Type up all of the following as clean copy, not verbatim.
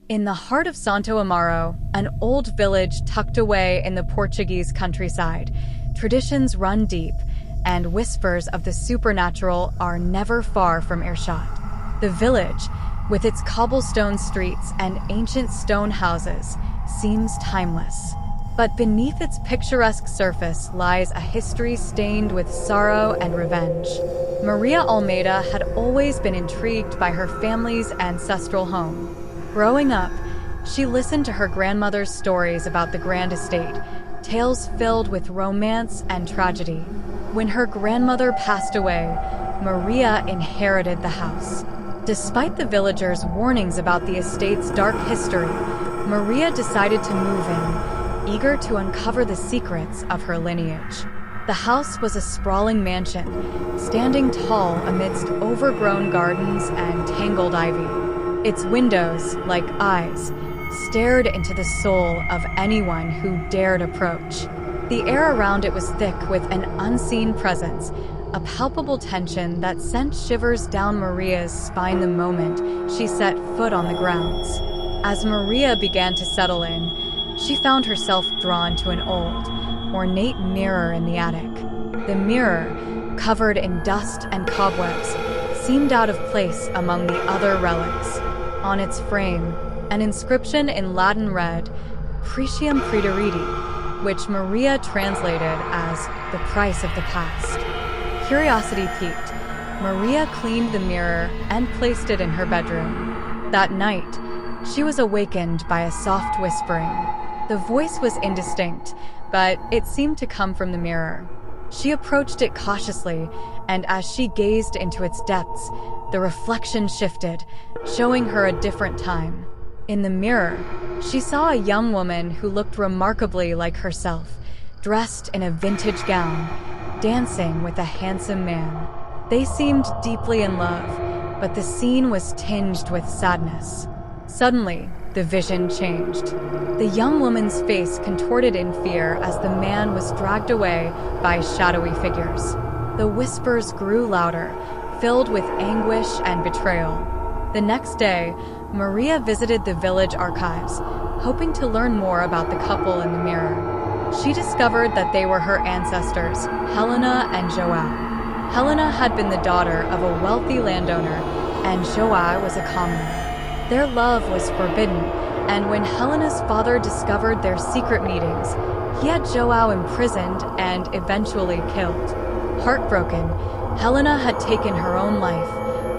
In the heart of Santo Amaro, an old village tucked away in the Portuguese countryside, traditions run deep, and whispers of the supernatural are never far from earshot. The village, with its cobblestone streets and ancient stone houses, seems timeless. But beneath its picturesque surface lies a history stained with sorrow and revenge. Maria Almeida had always been intrigued by her family's ancestral home. Growing up, she listened to her grandmother's stories about the grand estate, tales filled with romance and tragedy. When her grandmother passed away, Maria inherited the house. Despite the villagers' warnings about the estate's dark history, Maria decided to move in, eager to uncover the secrets of her lineage. The house was a sprawling mansion, standing tall amidst overgrown gardens and tangled ivy. Its windows, like eyes, stared into the soul of anyone who dared approach. The air around it was thick with an unseen presence, a palpable tension that sent shivers down Maria's spine the moment she set foot on the grounds. As Maria began to settle in, she found herself drawn to an old, ornate mirror in the attic. The mirror, covered in dust and cobwebs, seemed out of place among the other relics. On its frame, an inscription in Latin read, "Precium Praederiti," which Maria translated as "the price of the past." Curiosity piqued, Maria cleaned the mirror and placed it in her bedroom. That night, she was awakened by a soft whispering. The voice was indistinct, but it seemed to come from the mirror. She approached it cautiously, and as she gazed into its depths, the reflection shifted, showing her a different time. In the mirror, she saw a young woman who looked remarkably like herself, dressed in a vintage gown, dancing with a handsome man. They seemed deeply in love, but the scene was tinged with sadness. Suddenly, the vision changed. The young woman's face contorted in fear as the man was dragged away by shadowy figures. The whispers grew louder, filled with anguish and betrayal. The next day, Maria visited the village archives, hoping to learn more about the couple in the mirror. She discovered that they were her ancestors, Helena and Joao. Helena had been the daughter of a wealthy landowner, and Joao was a commoner. Their love was forbidden, and when Helena's father discovered their secret meetings, he had Joao imprisoned and eventually killed. Heartbroken, Helena had taken her own life,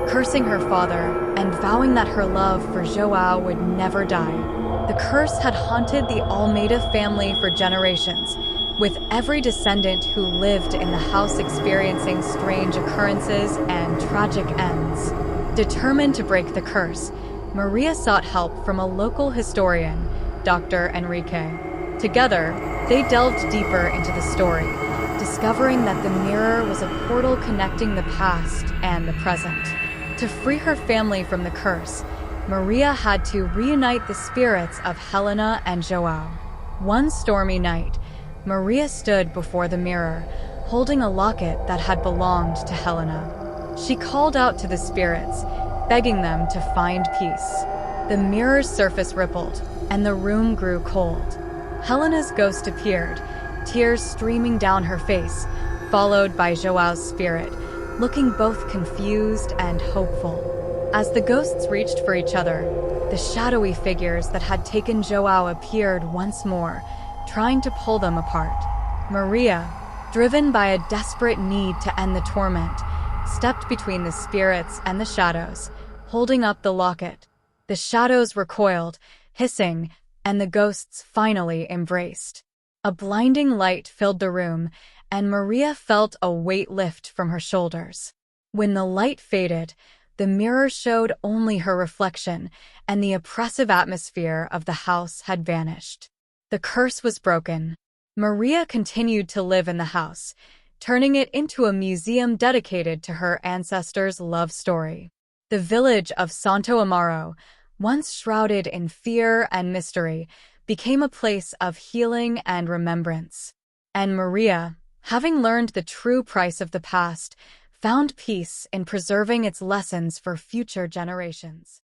cursing her father and vowing that her love for Joao would never die. The curse had haunted the Almeida family for generations, with every descendant who lived in the house experiencing strange occurrences and tragic ends. Determined to break the curse, Maria sought help from a local historian, Dr. Enrique. Together, they delved deeper into the story, discovering that the mirror was a portal connecting the past and the present. To free her family from the curse, Maria had to reunite the spirits of Helena and Joao. One stormy night, Maria stood before the mirror, holding a locket that had belonged to Helena. She called out to the spirits, begging them to find peace. The mirror's surface rippled, and the room grew cold. Helena's ghost appeared, tears streaming down her face, followed by Joao's spirit, looking both confused and hopeful. As the ghosts reached for each other, the shadowy figures that had taken Joao appeared once more, trying to pull them apart. Maria, driven by a desperate need to end the torment, stepped between the spirits and the shadows, holding up the locket. The shadows recoiled, hissing, and the ghosts finally embraced. A blinding light filled the room, and Maria felt a weight lift from her shoulders. When the light faded, the mirror showed only her reflection, and the oppressive atmosphere of the house had vanished. The curse was broken. Maria continued to live in the house, turning it into a museum dedicated to her ancestors' love story. The village of Santo Amaro, once shrouded in fear and mystery, became a place of healing and remembrance. And Maria, having learned the true price of the past, found peace in preserving its lessons for future generations.